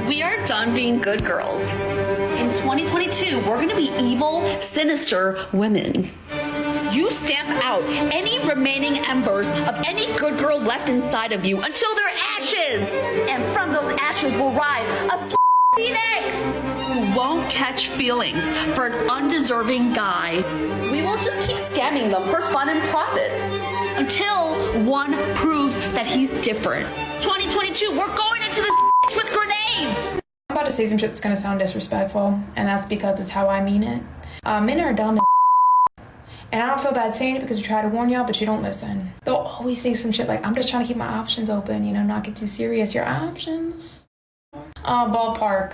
We are done being good girls. In 2022, we're gonna be evil, sinister women. You stamp out any remaining embers of any good girl left inside of you until they're ashes. And from those ashes will rise a phoenix who won't catch feelings for an undeserving guy. We will just keep scamming them for fun and profit until one proves that he's different. 2022, we're going into this with grenades. I'm about to say some shit that's gonna sound disrespectful, and that's because it's how I mean it. Men are dumb as and I don't feel bad saying it because we try to warn y'all, but you don't listen. They'll always say some shit like, I'm just trying to keep my options open, you know, not get too serious. Your options? Ballpark.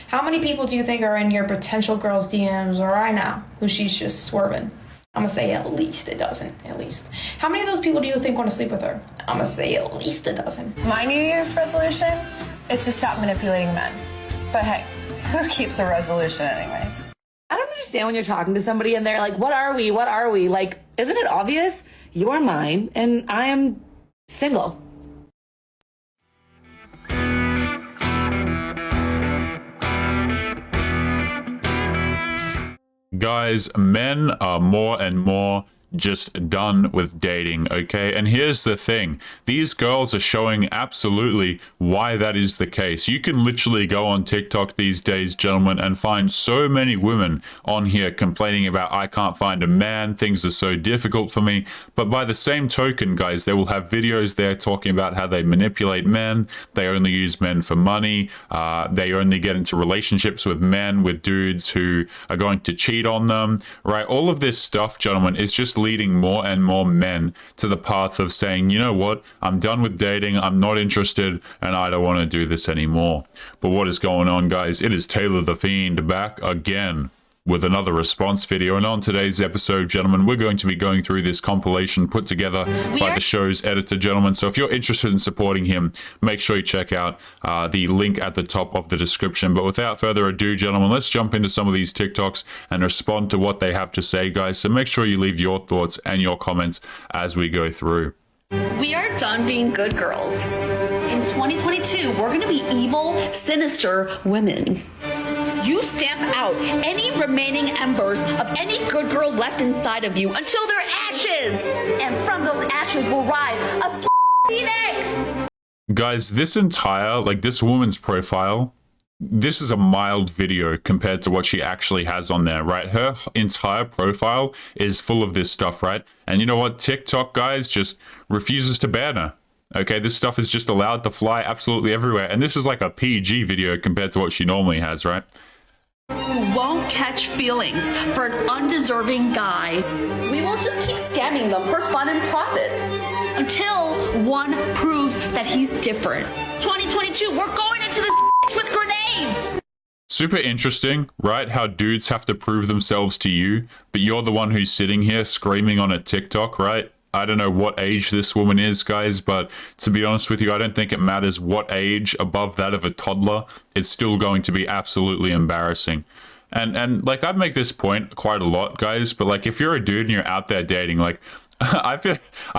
How many people do you think are in your potential girl's DMs right now who she's just swerving? I'm gonna say at least a dozen, at least. How many of those people do you think want to sleep with her? I'm gonna say at least a dozen. My New Year's resolution is to stop manipulating men. But hey, who keeps a resolution anyways? I don't understand when you're talking to somebody and they're like, what are we? What are we? Like, isn't it obvious? You're mine and I am single. Guys, men are more and more just done with dating, okay? And here's the thing. These girls are showing absolutely why that is the case. You can literally go on TikTok these days, gentlemen, and find so many women on here complaining about, I can't find a man, things are so difficult for me. But by the same token, guys, they will have videos there talking about how they manipulate men, they only use men for money, they only get into relationships with men, with dudes who are going to cheat on them, right? All of this stuff, gentlemen, is just leading more and more men to the path of saying, you know what, I'm done with dating, I'm not interested, and I don't want to do this anymore. But what is going on, guys? It is Taylor the Fiend back again with another response video. And on today's episode, gentlemen, we're going to be going through this compilation put together by the show's editor, gentlemen. So if you're interested in supporting him, make sure you check out the link at the top of the description. But without further ado, gentlemen, let's jump into some of these TikToks and respond to what they have to say, guys. So make sure you leave your thoughts and your comments as we go through. We are done being good girls. In 2022, we're gonna be evil, sinister women. You stamp out any remaining embers of any good girl left inside of you until they're ashes. And from those ashes will rise a phoenix. Guys, this entire, like this woman's profile, this is a mild video compared to what she actually has on there, right? Her entire profile is full of this stuff, right? And you know what? TikTok, guys, just refuses to ban her. Okay, this stuff is just allowed to fly absolutely everywhere. And this is like a PG video compared to what she normally has, right? Who won't catch feelings for an undeserving guy. We will just keep scamming them for fun and profit until one proves that he's different. 2022, we're going into this with grenades. Super interesting, right? How dudes have to prove themselves to you, but you're the one who's sitting here screaming on a TikTok, right? I don't know what age this woman is, guys, but to be honest with you, I don't think it matters what age above that of a toddler. It's still going to be absolutely embarrassing. And like, I make this point quite a lot, guys, but like, if you're a dude and you're out there dating, like, I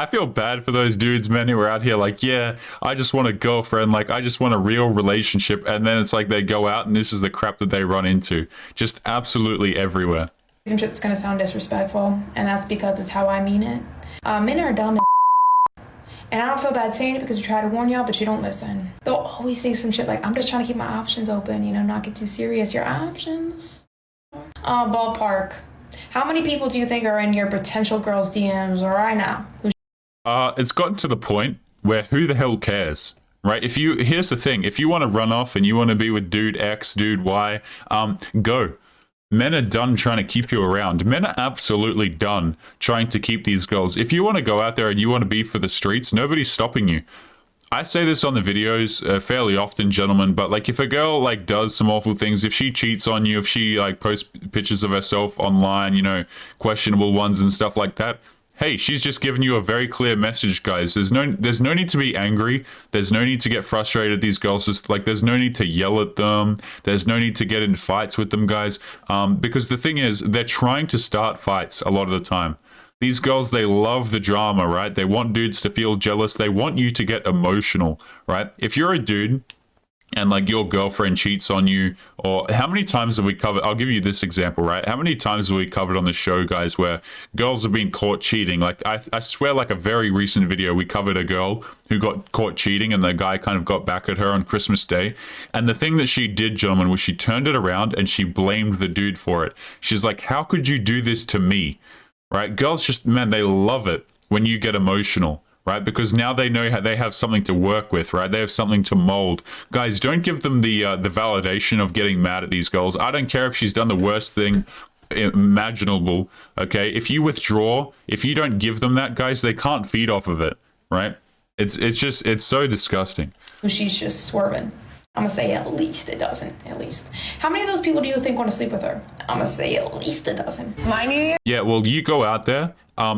feel bad for those dudes, man, who are out here like, yeah, I just want a girlfriend, like, I just want a real relationship, and then it's like they go out and this is the crap that they run into. Just absolutely everywhere. Some shit that's gonna sound disrespectful, and that's because it's how I mean it. Men are dumb as and I don't feel bad saying it because we try to warn y'all, but you don't listen. They'll always say some shit like, I'm just trying to keep my options open, you know, not get too serious. Your options? Ballpark. How many people do you think are in your potential girl's DMs right now? It's gotten to the point where who the hell cares? Right? Here's the thing, if you want to run off and you want to be with dude X, dude Y, go. Men are done trying to keep you around. Men are absolutely done trying to keep these girls. If you want to go out there and you want to be for the streets, nobody's stopping you. I say this on the videos fairly often, gentlemen, but like if a girl like does some awful things, if she cheats on you, if she like posts pictures of herself online, you know, questionable ones and stuff like that, hey, she's just given you a very clear message, guys. There's no need to be angry. There's no need to get frustrated. These girls, just like, there's no need to yell at them. There's no need to get in fights with them, guys. Because the thing is, they're trying to start fights a lot of the time. These girls, they love the drama, right? They want dudes to feel jealous. They want you to get emotional, right? If you're a dude and like your girlfriend cheats on you, or how many times have we covered, I'll give you this example, right? How many times have we covered on the show, guys, where girls have been caught cheating? Like I swear, like a very recent video, we covered a girl who got caught cheating and the guy kind of got back at her on Christmas Day. And the thing that she did, gentlemen, was she turned it around and she blamed the dude for it. She's like, how could you do this to me? Right? Girls just, man, they love it when you get emotional. Right? Because now they know how they have something to work with, right? They have something to mold. Guys, don't give them the validation of getting mad at these girls. I don't care if she's done the worst thing imaginable, okay? If you withdraw, if you don't give them that, guys, they can't feed off of it, right? It's so disgusting. She's just swerving. I'm gonna say at least a dozen, at least. How many of those people do you think want to sleep with her? I'm gonna say at least a dozen. My New Year. Yeah, well, you go out there,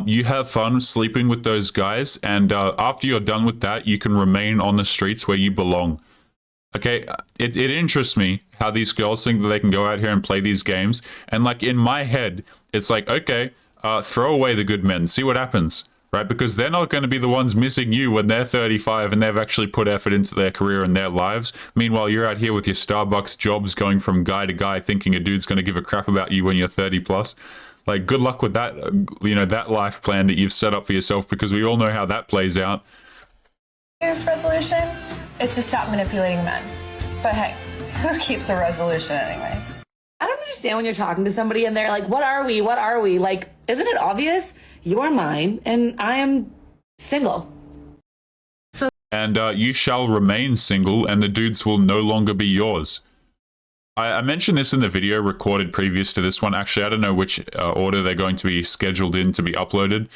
you have fun sleeping with those guys, and after you're done with that, you can remain on the streets where you belong. Okay, it interests me how these girls think that they can go out here and play these games, and like in my head, it's like, okay, throw away the good men, see what happens, right? Because they're not going to be the ones missing you when they're 35 and they've actually put effort into their career and their lives. Meanwhile, you're out here with your Starbucks jobs going from guy to guy thinking a dude's going to give a crap about you when you're 30 plus. Like, good luck with that, that life plan that you've set up for yourself, because we all know how that plays out. Year's resolution is to stop manipulating men. But hey, who keeps a resolution anyways? I don't understand when you're talking to somebody and they're like, what are we? What are we? Like, isn't it obvious? You're mine and I am single. And you shall remain single, and the dudes will no longer be yours. I mentioned this in the video recorded previous to this one. Actually, I don't know which order they're going to be scheduled in to be uploaded.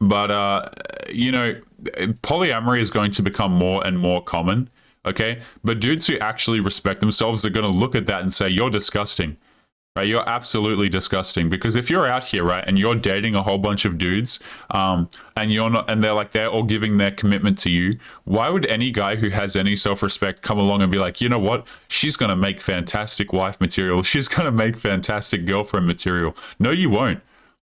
Polyamory is going to become more and more common, okay? But dudes who actually respect themselves are going to look at that and say, you're disgusting, right? You're absolutely disgusting. Because if you're out here, right, and you're dating a whole bunch of dudes, and you're not, and they're all giving their commitment to you, why would any guy who has any self-respect come along and be like, you know what? She's going to make fantastic wife material. She's going to make fantastic girlfriend material. No, you won't.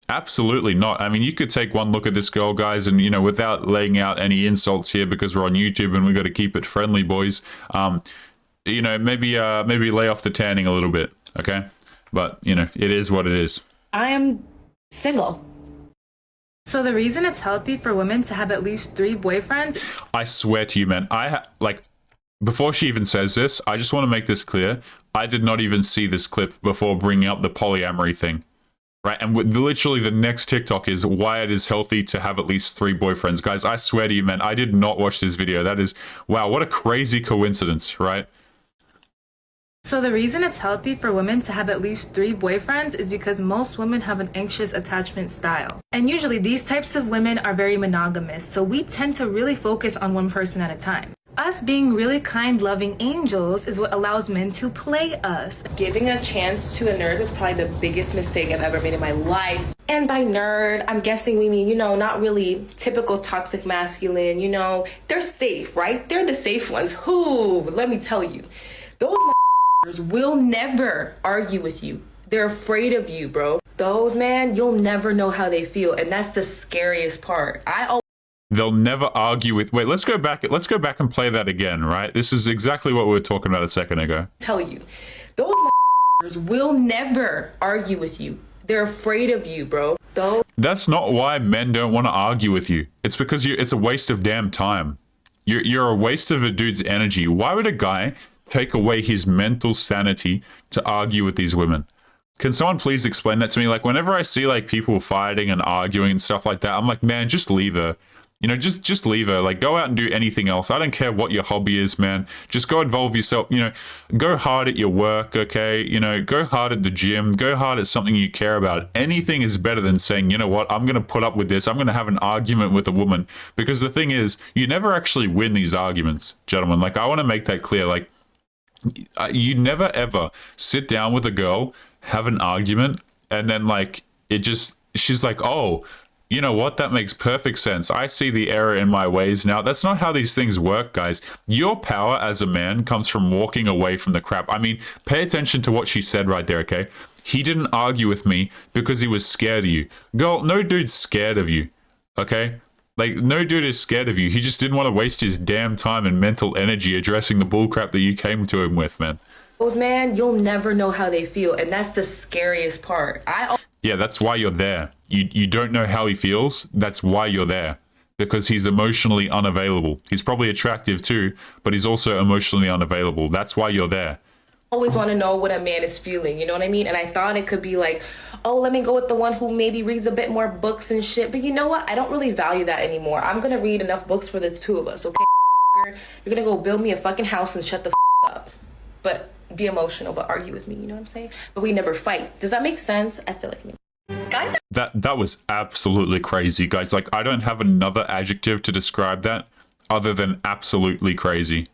Absolutely not. I mean, you could take one look at this girl, guys, and, without laying out any insults here, because we're on YouTube and we've got to keep it friendly, boys, maybe lay off the tanning a little bit, okay? But, it is what it is. I am single. So the reason it's healthy for women to have at least 3 boyfriends... I swear to you, man, before she even says this, I just want to make this clear. I did not even see this clip before bringing up the polyamory thing, right? And literally the next TikTok is why it is healthy to have at least 3 boyfriends. Guys, I swear to you, man, I did not watch this video. That is, wow, what a crazy coincidence, right? So the reason it's healthy for women to have at least 3 boyfriends is because most women have an anxious attachment style. And usually these types of women are very monogamous, so we tend to really focus on one person at a time. Us being really kind, loving angels is what allows men to play us. Giving a chance to a nerd was probably the biggest mistake I've ever made in my life. And by nerd, I'm guessing we mean, not really typical toxic masculine, they're safe, right? They're the safe ones. Who, let me tell you, those will never argue with you. They're afraid of you, bro. Those, man, you'll never know how they feel, and that's the scariest part. They'll never argue with... Wait, let's go back and play that again, right? This is exactly what we were talking about a second ago. Tell you, those will never argue with you. They're afraid of you, bro. That's not why men don't want to argue with you. It's because it's a waste of damn time. You're a waste of a dude's energy. Why would a guy take away his mental sanity to argue with these women? Can someone please explain that to me? Like, whenever I see people fighting and arguing and stuff like that, I'm like, man, just leave her. Just leave her. Like, go out and do anything else. I don't care what your hobby is, man. Just go involve yourself. Go hard at your work, okay? Go hard at the gym. Go hard at something you care about. Anything is better than saying, you know what, I'm going to put up with this. I'm going to have an argument with a woman. Because the thing is, you never actually win these arguments, gentlemen. Like, I want to make that clear. Like, you never ever sit down with a girl, have an argument, and then she's like, oh, you know what? That makes perfect sense. I see the error in my ways now. That's not how these things work, guys. Your power as a man comes from walking away from the crap. I mean, pay attention to what she said right there, okay? He didn't argue with me because he was scared of you. Girl, no dude's scared of you, okay? Like, no dude is scared of you. He just didn't want to waste his damn time and mental energy addressing the bullcrap that you came to him with, man. Man, you'll never know how they feel, and that's the scariest part. Yeah, that's why you're there. You don't know how he feels. That's why you're there. Because he's emotionally unavailable. He's probably attractive too, but he's also emotionally unavailable. That's why you're there. Always want to know what a man is feeling, you know what I mean? And I thought it could be like, oh, let me go with the one who maybe reads a bit more books and shit. But you know what? I don't really value that anymore. I'm gonna read enough books for the two of us, okay? You're gonna go build me a fucking house and shut the up. But be emotional, but argue with me, you know what I'm saying? But we never fight. Does that make sense? I feel like Guys are That was absolutely crazy, guys. Like, I don't have another adjective to describe that other than absolutely crazy.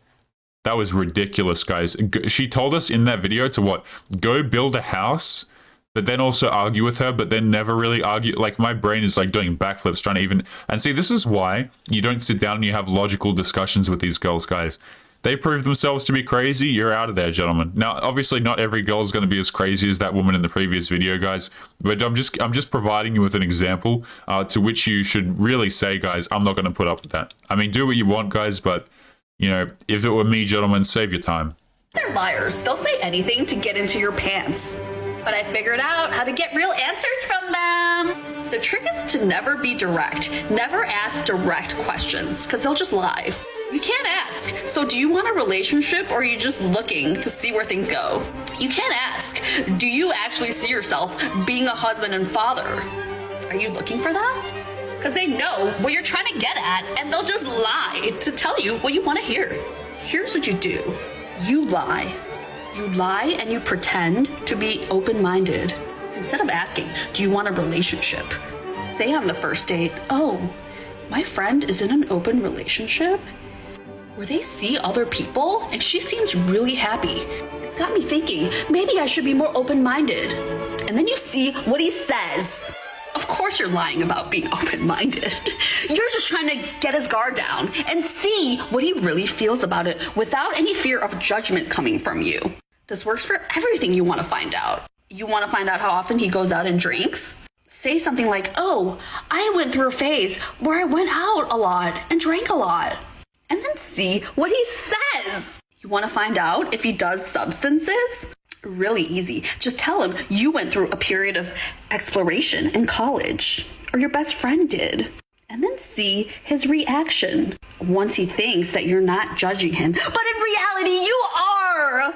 That was ridiculous, guys. She told us in that video to what? Go build a house, but then also argue with her, but then never really argue. Like, my brain is like doing backflips trying to even... And see, this is why you don't sit down and you have logical discussions with these girls, guys. They prove themselves to be crazy, you're out of there, gentlemen. Now, obviously, not every girl is going to be as crazy as that woman in the previous video, guys. But I'm just providing you with an example to which you should really say, guys, I'm not going to put up with that. I mean, do what you want, guys, but... You know, if it were me, gentlemen, save your time. They're liars. They'll say anything to get into your pants. But I figured out how to get real answers from them. The trick is to never be direct. Never ask direct questions, because they'll just lie. You can't ask, so do you want a relationship or are you just looking to see where things go? You can't ask, do you actually see yourself being a husband and father? Are you looking for that? Because they know what you're trying to get at, and they'll just lie to tell you what you want to hear. Here's what you do. You lie. You lie and you pretend to be open-minded. Instead of asking, do you want a relationship? Say on the first date, oh, my friend is in an open relationship? Where they see other people, and she seems really happy. It's got me thinking, maybe I should be more open-minded. And then you see what he says. Of course you're lying about being open-minded. You're just trying to get his guard down and see what he really feels about it without any fear of judgment coming from you. This works for everything you want to find out. You want to find out how often he goes out and drinks? Say something like, oh, I went through a phase where I went out a lot and drank a lot. And then see what he says. You want to find out if he does substances? Really easy. Just tell him you went through a period of exploration in college, or your best friend did. And then see his reaction once he thinks that you're not judging him. But in reality, you are!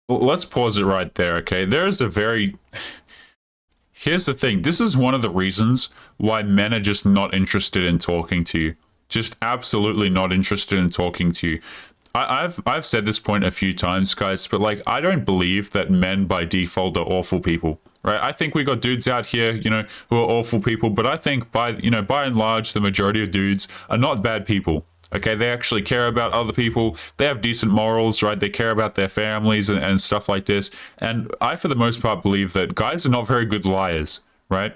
Well, let's pause it right there, okay? Here's the thing. This is one of the reasons why men are just not interested in talking to you. Just absolutely not interested in talking to you. I've said this point a few times, guys, but like, I don't believe that men by default are awful people, right? I think we got dudes out here, you know, who are awful people, but I think by and large, the majority of dudes are not bad people. Okay, they actually care about other people. They have decent morals, right? They care about their families and stuff like this. And I, for the most part, believe that guys are not very good liars, right?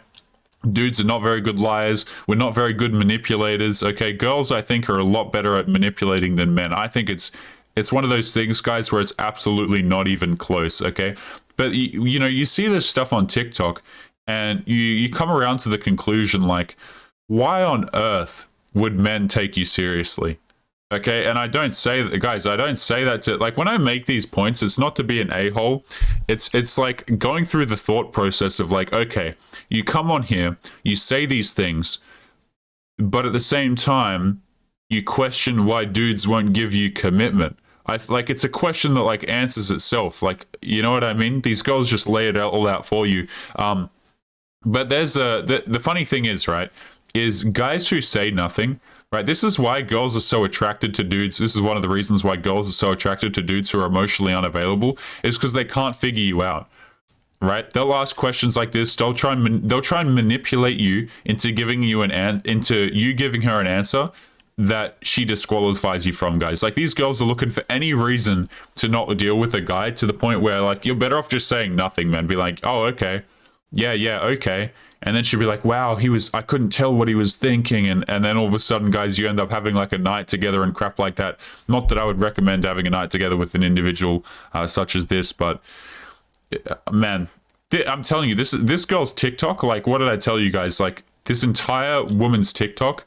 Dudes are not very good liars. We're not very good manipulators. Okay, girls, I think, are a lot better at manipulating than men. I think it's one of those things, guys, where it's absolutely not even close. Okay, but you know, you see this stuff on TikTok, and you come around to the conclusion, like, why on earth would men take you seriously? Okay, and I don't say that, guys, I don't say that to, like, when I make these points, it's not to be an a-hole. It's like going through the thought process of like, okay, you come on here, you say these things, but at the same time, you question why dudes won't give you commitment. Like, it's a question that like answers itself. Like, you know what I mean? These girls just lay it all out for you. But there's the funny thing is, right, is guys who say nothing, right? This is why girls are so attracted to dudes. This is one of the reasons why girls are so attracted to dudes who are emotionally unavailable, is because they can't figure you out, right? They'll ask questions like this. They'll try and manipulate you into giving you giving her an answer that she disqualifies you from, guys. Like, these girls are looking for any reason to not deal with a guy, to the point where like, you're better off just saying nothing, man. Be like, oh, okay. Yeah, okay. And then she'd be like, wow, I couldn't tell what he was thinking. And then all of a sudden, guys, you end up having like a night together and crap like that. Not that I would recommend having a night together with an individual such as this, but man, I'm telling you, this girl's TikTok, like, what did I tell you guys? Like, this entire woman's TikTok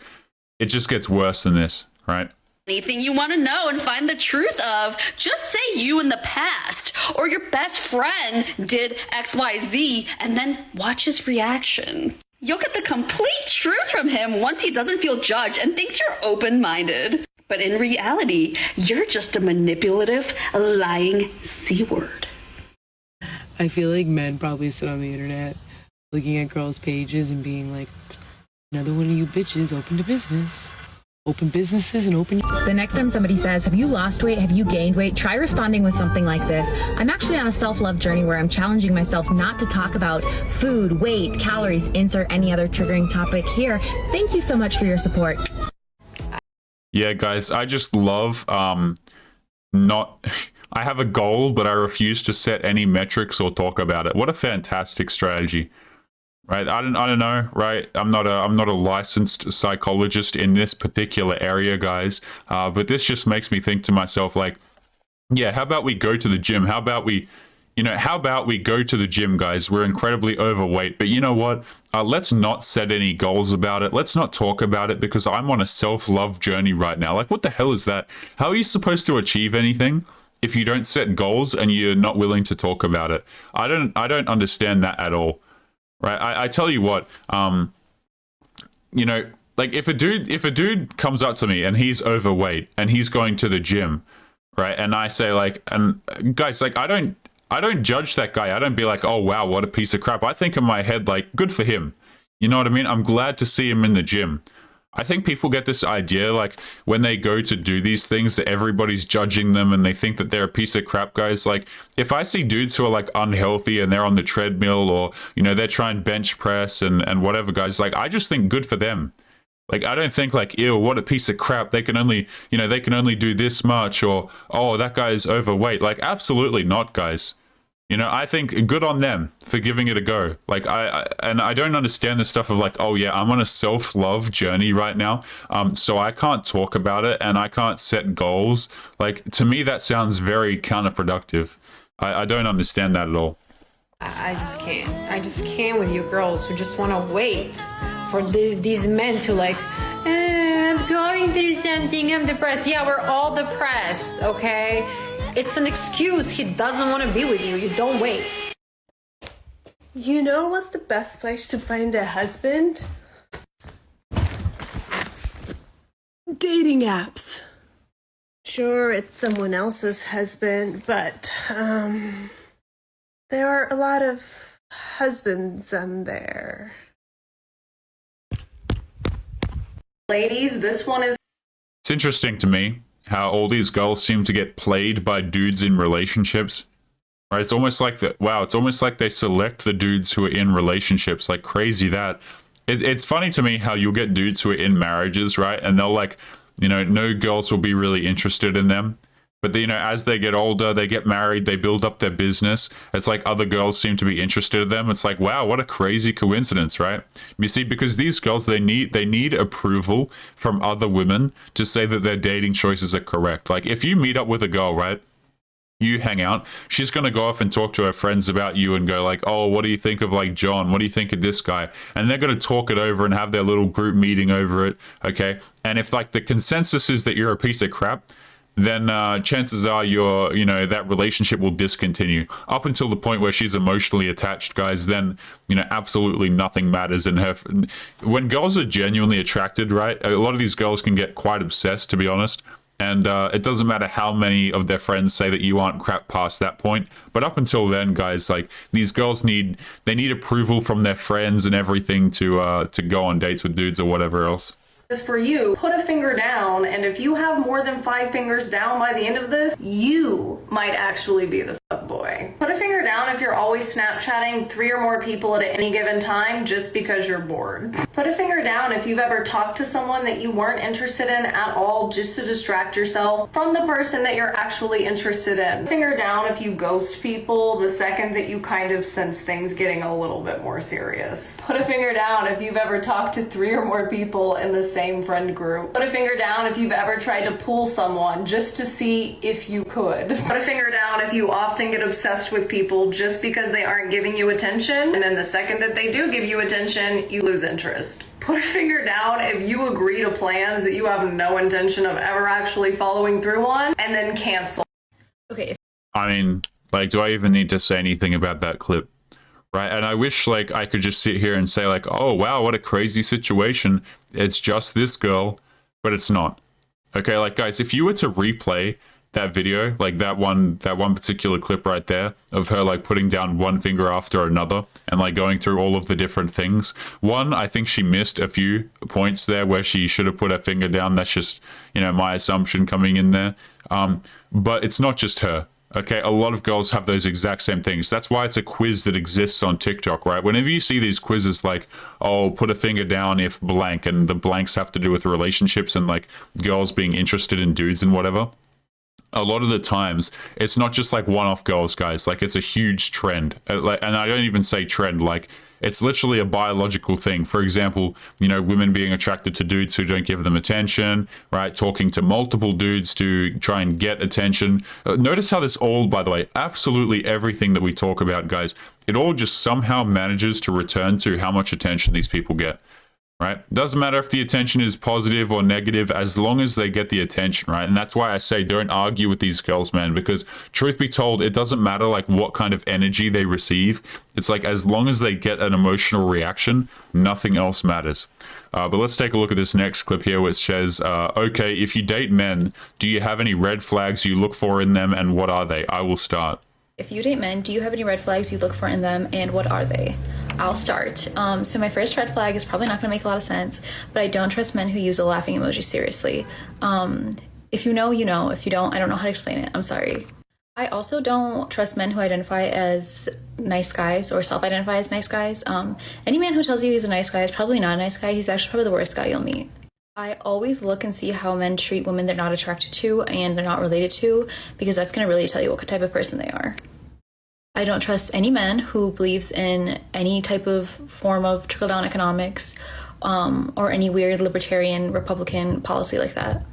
it just gets worse than this, right? Anything you want to know and find the truth of, just say you in the past or your best friend did XYZ and then watch his reaction. You'll get the complete truth from him once he doesn't feel judged and thinks you're open-minded. But in reality, you're just a manipulative, lying C-word. I feel like men probably sit on the internet looking at girls' pages and being like, another one of you bitches open to business. Open businesses and open. The next time somebody says, have you lost weight? Have you gained weight? Try responding with something like this. I'm actually on a self-love journey where I'm challenging myself not to talk about food, weight, calories, insert any other triggering topic here. Thank you so much for your support. Yeah, guys, I just love not. I have a goal, but I refuse to set any metrics or talk about it. What a fantastic strategy. Right, I don't know, right? I'm not a licensed psychologist in this particular area, guys. But this just makes me think to myself, like, yeah, how about we go to the gym? How about we go to the gym, guys? We're incredibly overweight, but you know what? Let's not set any goals about it. Let's not talk about it because I'm on a self-love journey right now. Like, what the hell is that? How are you supposed to achieve anything if you don't set goals and you're not willing to talk about it? I don't understand that at all. Right, I tell you what, you know, like if a dude comes up to me and he's overweight and he's going to the gym, right, and I say like, and guys, like I don't judge that guy. I don't be like, oh wow, what a piece of crap. I think in my head like, good for him. You know what I mean? I'm glad to see him in the gym. I think people get this idea like when they go to do these things that everybody's judging them and they think that they're a piece of crap, guys. Like if I see dudes who are like unhealthy and they're on the treadmill or, you know, they're trying bench press and whatever, guys, like I just think good for them. Like I don't think like, ew, what a piece of crap. They can only do this much or, oh, that guy's overweight. Like absolutely not, guys. You know, I think good on them for giving it a go. Like I don't understand the stuff of like, oh yeah, I'm on a self-love journey right now. So I can't talk about it and I can't set goals. Like to me, that sounds very counterproductive. I don't understand that at all. I just can't with you girls who just want to wait for these men to like, I'm going through something, I'm depressed. Yeah, we're all depressed, okay? It's an excuse. He doesn't want to be with you. You don't wait. You know what's the best place to find a husband? Dating apps. Sure, it's someone else's husband, but there are a lot of husbands on there. Ladies, this one is... It's interesting to me how all these girls seem to get played by dudes in relationships, right? It's almost like that. Wow, it's almost like they select the dudes who are in relationships. Like crazy that. It's funny to me how you'll get dudes who are in marriages, right? And they'll like, you know, no girls will be really interested in them. But, you know, as they get older, they get married, they build up their business. It's like other girls seem to be interested in them. It's like, wow, what a crazy coincidence, right? You see, because these girls, they need approval from other women to say that their dating choices are correct. Like, if you meet up with a girl, right, you hang out, she's going to go off and talk to her friends about you and go like, oh, what do you think of like John? What do you think of this guy? And they're going to talk it over and have their little group meeting over it, okay? And if like the consensus is that you're a piece of crap, then chances are that relationship will discontinue up until the point where she's emotionally attached, guys. Then, you know, absolutely nothing matters in her. When girls are genuinely attracted, right, a lot of these girls can get quite obsessed, to be honest. And it doesn't matter how many of their friends say that you aren't crap past that point. But up until then, guys, like these girls need approval from their friends and everything to go on dates with dudes or whatever else. For you, put a finger down, and if you have more than 5 fingers down by the end of this, you might actually be the fuckboy. Put a finger down if you're always Snapchatting 3 or more people at any given time just because you're bored. Put a finger down if you've ever talked to someone that you weren't interested in at all just to distract yourself from the person that you're actually interested in. Finger down if you ghost people the second that you kind of sense things getting a little bit more serious. Put a finger down if you've ever talked to 3 or more people in the same friend group. Put a finger down if you've ever tried to pull someone just to see if you could. Put a finger down if you often get obsessed with people just because they aren't giving you attention, and then the second that they do give you attention, you lose interest. Put a finger down if you agree to plans that you have no intention of ever actually following through on, and then cancel. Okay. I mean, like, do I even need to say anything about that clip? Right? And I wish, like, I could just sit here and say, like, oh, wow, what a crazy situation. It's just this girl, but it's not. Okay, like, guys, if you were to replay that video, like that one particular clip right there of her like putting down one finger after another and like going through all of the different things. One, I think she missed a few points there where she should have put her finger down. That's just, you know, my assumption coming in there. But it's not just her. Okay, a lot of girls have those exact same things. That's why it's a quiz that exists on TikTok, right? Whenever you see these quizzes like, oh, put a finger down if blank, and the blanks have to do with relationships and like girls being interested in dudes and whatever. A lot of the times, it's not just like one-off girls, guys. Like, it's a huge trend. And I don't even say trend, like, it's literally a biological thing. For example, you know, women being attracted to dudes who don't give them attention, right? Talking to multiple dudes to try and get attention. Notice how this all, by the way, absolutely everything that we talk about, guys, it all just somehow manages to return to how much attention these people get. Right? Doesn't matter if the attention is positive or negative, as long as they get the attention, right? And that's why I say don't argue with these girls, man, because truth be told, it doesn't matter like what kind of energy they receive. It's like as long as they get an emotional reaction, nothing else matters. But let's take a look at this next clip here, which says, okay, if you date men, do you have any red flags you look for in them, and what are they? I will start. If you date men, do you have any red flags you look for in them, and what are they? I'll start. So my first red flag is probably not going to make a lot of sense, but I don't trust men who use a laughing emoji seriously. If you know, you know. If you don't, I don't know how to explain it. I'm sorry. I also don't trust men who identify as nice guys or self-identify as nice guys. Any man who tells you he's a nice guy is probably not a nice guy. He's actually probably the worst guy you'll meet. I always look and see how men treat women they're not attracted to and they're not related to, because that's going to really tell you what type of person they are. I don't trust any man who believes in any type of form of trickle-down economics or any weird libertarian Republican policy like that.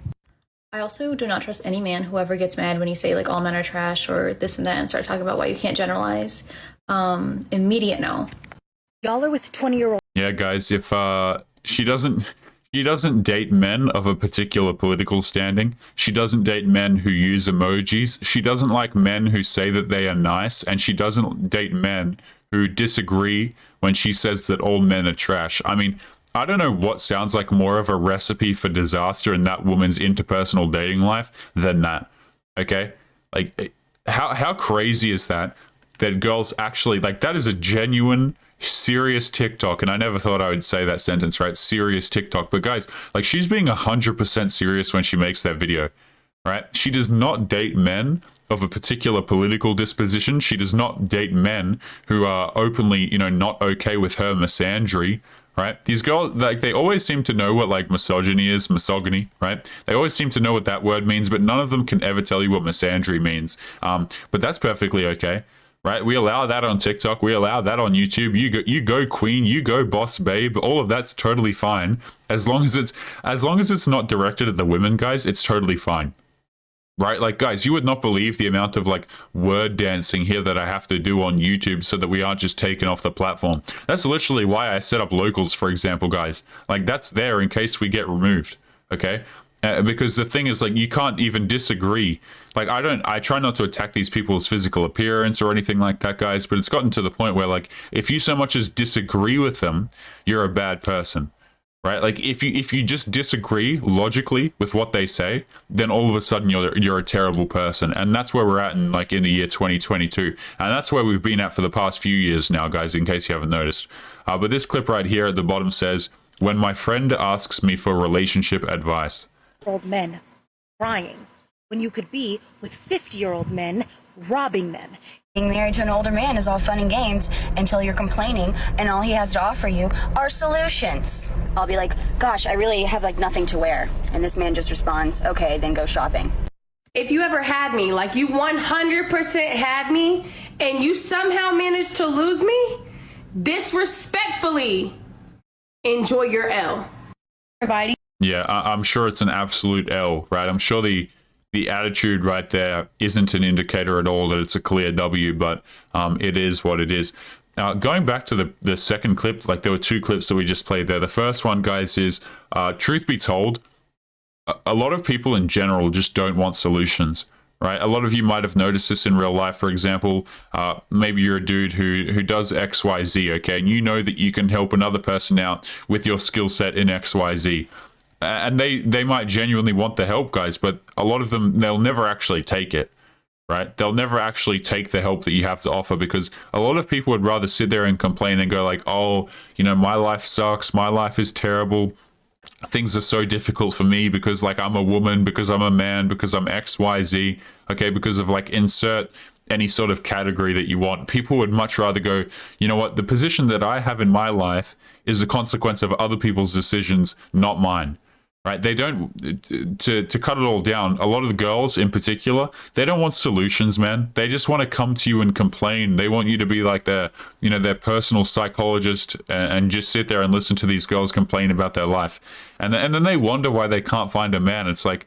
I also do not trust any man who ever gets mad when you say like all men are trash or this and that and start talking about why you can't generalize. Immediate no. Y'all are with 20-year-old. Yeah, guys, if she doesn't date men of a particular political standing. She doesn't date men who use emojis. She doesn't like men who say that they are nice. And she doesn't date men who disagree when she says that all men are trash. I mean, I don't know what sounds like more of a recipe for disaster in that woman's interpersonal dating life than that. Okay? Like, how crazy is that? That girls actually, like, that is a genuine, serious TikTok. And I never thought I would say that sentence, right? Serious TikTok. But guys, like, she's being 100% serious when she makes that video, right? She does not date men of a particular political disposition. She does not date men who are openly, you know, not okay with her misandry, right? These girls, like, they always seem to know what, like, misogyny, right? They always seem to know what that word means, but none of them can ever tell you what misandry means. But that's perfectly okay. Right, we allow that on TikTok. We allow that on YouTube. You go queen. You go boss babe. All of that's totally fine, as long as it's not directed at the women, guys. It's totally fine, right? Like, guys, you would not believe the amount of like word dancing here that I have to do on YouTube so that we aren't just taken off the platform. That's literally why I set up locals, for example, guys. Like, that's there in case we get removed. Okay. Because the thing is, like, you can't even disagree. Like, I try not to attack these people's physical appearance or anything like that, guys, but it's gotten to the point where, like, if you so much as disagree with them, you're a bad person, right? Like, if you just disagree logically with what they say, then all of a sudden you're a terrible person. And that's where we're at in the year 2022. And that's where we've been at for the past few years now, guys, in case you haven't noticed. But this clip right here at the bottom says, "When my friend asks me for relationship advice." Old men crying when you could be with 50-year-old men robbing them. Being married to an older man is all fun and games until you're complaining and all he has to offer you are solutions. I'll be like, gosh, I really have like nothing to wear. And this man just responds, okay, then go shopping. If you ever had me, like you 100% had me, and you somehow managed to lose me, disrespectfully, enjoy your L. Providing. Yeah, I'm sure it's an absolute L, right? I'm sure the attitude right there isn't an indicator at all that it's a clear W, but it is what it is. going back to the second clip, like there were two clips that we just played there. The first one, guys, is truth be told, a lot of people in general just don't want solutions, right? A lot of you might have noticed this in real life. For example, maybe you're a dude who does X, Y, Z, okay? And you know that you can help another person out with your skill set in X, Y, Z. And they might genuinely want the help, guys, but a lot of them, they'll never actually take it, right? They'll never actually take the help that you have to offer, because a lot of people would rather sit there and complain and go like, oh, you know, my life sucks, my life is terrible, things are so difficult for me because like I'm a woman, because I'm a man, because I'm X, Y, Z, okay, because of like insert any sort of category that you want. People would much rather go, you know what, the position that I have in my life is a consequence of other people's decisions, not mine. Right? They don't, to cut it all down, a lot of the girls in particular, they don't want solutions, man. They just want to come to you and complain. They want you to be like their, you know, their personal psychologist and just sit there and listen to these girls complain about their life. And then they wonder why they can't find a man. It's like,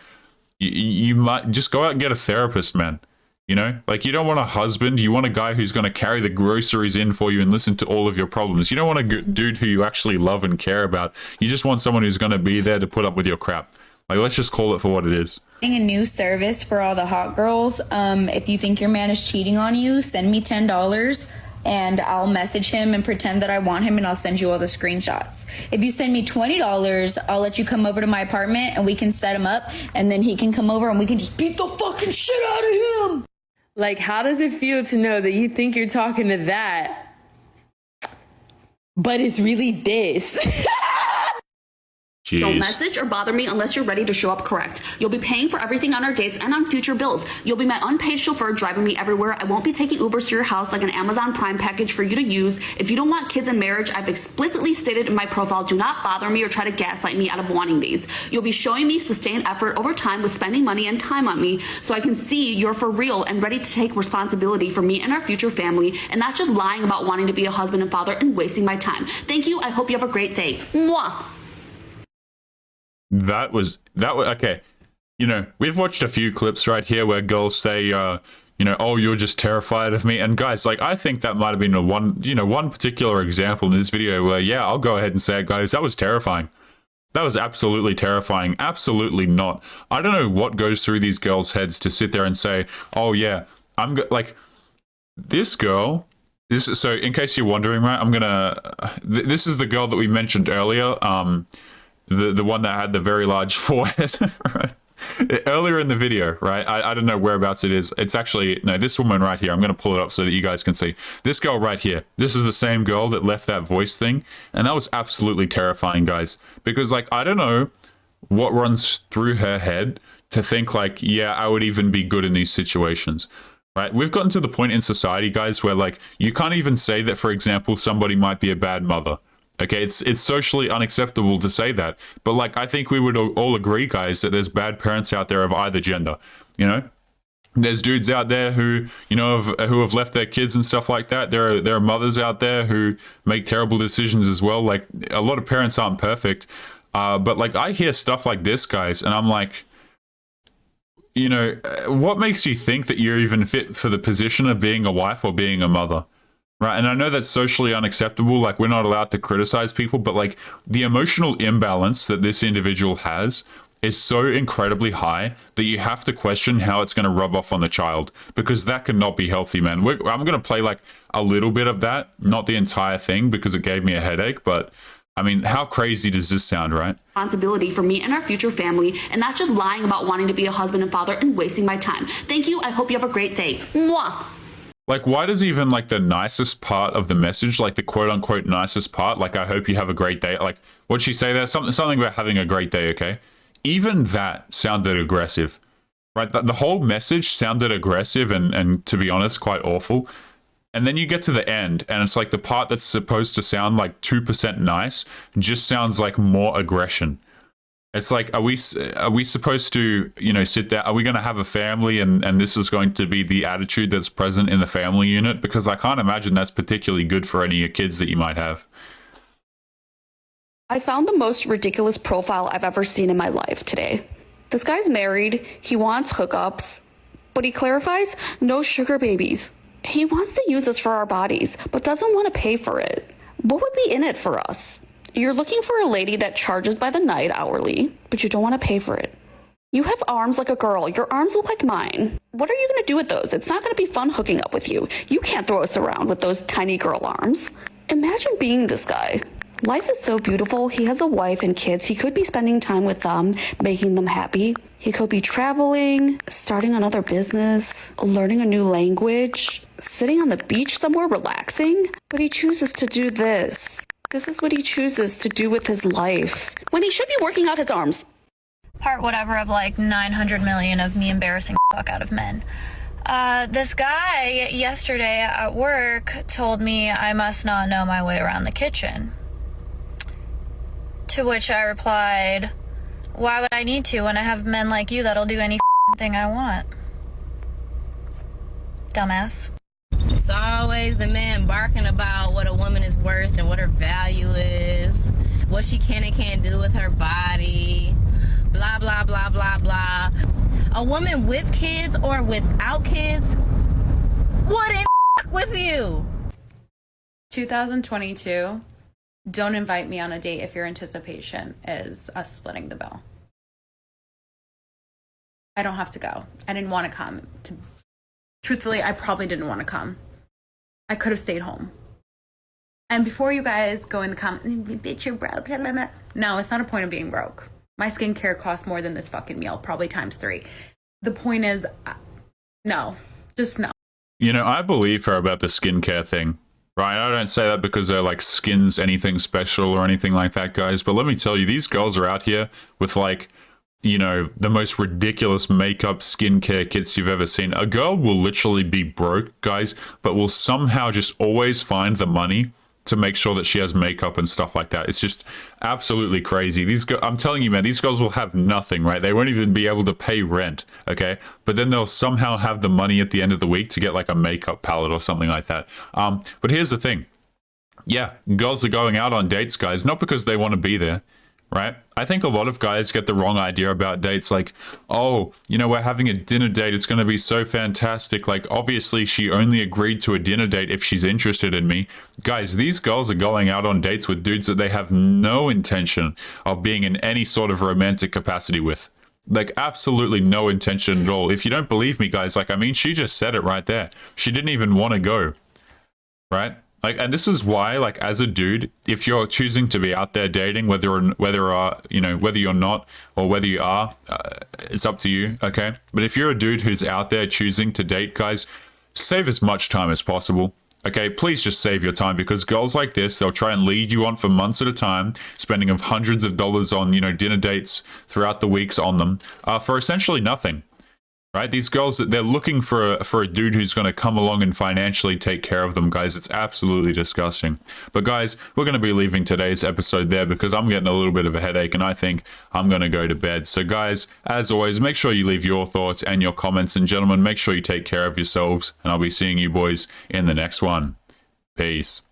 you might just go out and get a therapist, man. You know, like you don't want a husband. You want a guy who's going to carry the groceries in for you and listen to all of your problems. You don't want a dude who you actually love and care about. You just want someone who's going to be there to put up with your crap. Like, let's just call it for what it is. A new service for all the hot girls. If you think your man is cheating on you, send me $10 and I'll message him and pretend that I want him and I'll send you all the screenshots. If you send me $20, I'll let you come over to my apartment and we can set him up, and then he can come over and we can just beat the fucking shit out of him. Like, how does it feel to know that you think you're talking to that, but it's really this? Jeez. Don't message or bother me unless you're ready to show up correct. You'll be paying for everything on our dates and on future bills. You'll be my unpaid chauffeur driving me everywhere. I won't be taking Ubers to your house like an Amazon Prime package for you to use. If you don't want kids and marriage, I've explicitly stated in my profile, do not bother me or try to gaslight me out of wanting these. You'll be showing me sustained effort over time with spending money and time on me so I can see you're for real and ready to take responsibility for me and our future family, and not just lying about wanting to be a husband and father and wasting my time. Thank you. I hope you have a great day. Mwah. That was okay. You know, we've watched a few clips right here where girls say, you know, oh, you're just terrified of me. And guys, like, I think that might have been one particular example in this video where, yeah, I'll go ahead and say it, guys, that was terrifying. That was absolutely terrifying. Absolutely not. I don't know what goes through these girls' heads to sit there and say, oh yeah, like this girl. So in case you're wondering, right, this is the girl that we mentioned earlier. The one that had the very large forehead, right? Earlier in the video, right? I don't know whereabouts it is. It's actually, no, this woman right here. I'm going to pull it up so that you guys can see. This girl right here. This is the same girl that left that voice thing. And that was absolutely terrifying, guys. Because, like, I don't know what runs through her head to think, like, yeah, I would even be good in these situations. Right? We've gotten to the point in society, guys, where, like, you can't even say that, for example, somebody might be a bad mother. Okay, it's socially unacceptable to say that. But, like, I think we would all agree, guys, that there's bad parents out there of either gender, you know? There's dudes out there who, you know, who have left their kids and stuff like that. There are mothers out there who make terrible decisions as well. Like, a lot of parents aren't perfect. But, like, I hear stuff like this, guys, and I'm like, you know, what makes you think that you're even fit for the position of being a wife or being a mother? Right, and I know that's socially unacceptable, like we're not allowed to criticize people, but like the emotional imbalance that this individual has is so incredibly high that you have to question how it's going to rub off on the child, because that cannot be healthy, man. I'm going to play like a little bit of that, not the entire thing, because it gave me a headache, but I mean, how crazy does this sound, right? Responsibility for me and our future family, and not just lying about wanting to be a husband and father and wasting my time. Thank you. I hope you have a great day. Mwah. Like, why does even, like, the nicest part of the message, like the quote-unquote nicest part, like, I hope you have a great day, like, what'd she say there? Something about having a great day, okay? Even that sounded aggressive, right? The whole message sounded aggressive and, to be honest, quite awful. And then you get to the end, and it's like the part that's supposed to sound like 2% nice just sounds like more aggression. It's like, are we supposed to, you know, sit there? Are we going to have a family and this is going to be the attitude that's present in the family unit? Because I can't imagine that's particularly good for any of your kids that you might have. I found the most ridiculous profile I've ever seen in my life today. This guy's married, he wants hookups, but he clarifies no sugar babies. He wants to use us for our bodies, but doesn't want to pay for it. What would be in it for us? You're looking for a lady that charges by the night hourly, but you don't want to pay for it. You have arms like a girl. Your arms look like mine. What are you going to do with those? It's not going to be fun hooking up with you. You can't throw us around with those tiny girl arms. Imagine being this guy. Life is so beautiful. He has a wife and kids. He could be spending time with them, making them happy. He could be traveling, starting another business, learning a new language, sitting on the beach somewhere relaxing. But he chooses to do this. This is what he chooses to do with his life, when he should be working out his arms. Part whatever of like 900 million of me embarrassing the fuck out of men. This guy yesterday at work told me I must not know my way around the kitchen. To which I replied, why would I need to when I have men like you that'll do any thing I want? Dumbass. It's always the man barking about what a woman is worth and what her value is, what she can and can't do with her body, blah, blah, blah, blah, blah. A woman with kids or without kids wouldn't with you. 2022, don't invite me on a date if your anticipation is us splitting the bill. I don't have to go. I didn't want to come. Truthfully, I probably didn't want to come. I could have stayed home. And before you guys go in the comments, bitch, you're broke. No, it's not a point of being broke. My skincare costs more than this fucking meal, probably times 3. The point is, no, just no. You know, I believe her about the skincare thing, right? I don't say that because they're like skin's anything special or anything like that, guys. But let me tell you, these girls are out here with like, you know, the most ridiculous makeup skincare kits you've ever seen. A girl will literally be broke, guys, but will somehow just always find the money to make sure that she has makeup and stuff like that. It's just absolutely crazy. I'm telling you, man, these girls will have nothing, right? They won't even be able to pay rent, okay? But then they'll somehow have the money at the end of the week to get like a makeup palette or something like that. But here's the thing. Yeah, girls are going out on dates, guys, not because they want to be there, right? I think a lot of guys get the wrong idea about dates, like, oh, you know, we're having a dinner date, it's going to be so fantastic. Like, obviously, she only agreed to a dinner date if she's interested in me. Guys, these girls are going out on dates with dudes that they have no intention of being in any sort of romantic capacity with. Like, absolutely no intention at all. If you don't believe me, guys, like, I mean, she just said it right there. She didn't even want to go, right? Like, and this is why, like, as a dude, if you're choosing to be out there dating, whether you're not or whether you are, it's up to you, okay? But if you're a dude who's out there choosing to date, guys, save as much time as possible, okay? Please just save your time, because girls like this, they'll try and lead you on for months at a time, spending of hundreds of dollars on, you know, dinner dates throughout the weeks on them, for essentially nothing. Right? These girls, they're looking for a dude who's going to come along and financially take care of them, guys. It's absolutely disgusting. But guys, we're going to be leaving today's episode there because I'm getting a little bit of a headache and I think I'm going to go to bed. So guys, as always, make sure you leave your thoughts and your comments. And gentlemen, make sure you take care of yourselves. And I'll be seeing you boys in the next one. Peace.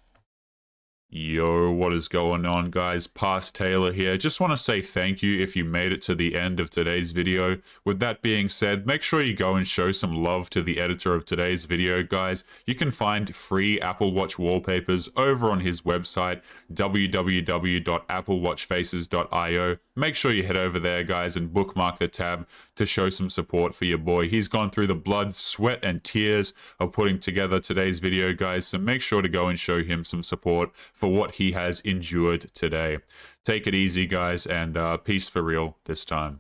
Yo, what is going on, guys? Past Taylor here. Just want to say thank you if you made it to the end of today's video. With that being said, make sure you go and show some love to the editor of today's video, guys. You can find free Apple Watch wallpapers over on his website, www.applewatchfaces.io. Make sure you head over there, guys, and bookmark the tab to show some support for your boy. He's gone through the blood, sweat, and tears of putting together today's video, guys, so make sure to go and show him some support for what he has endured today. Take it easy, guys, and peace for real this time.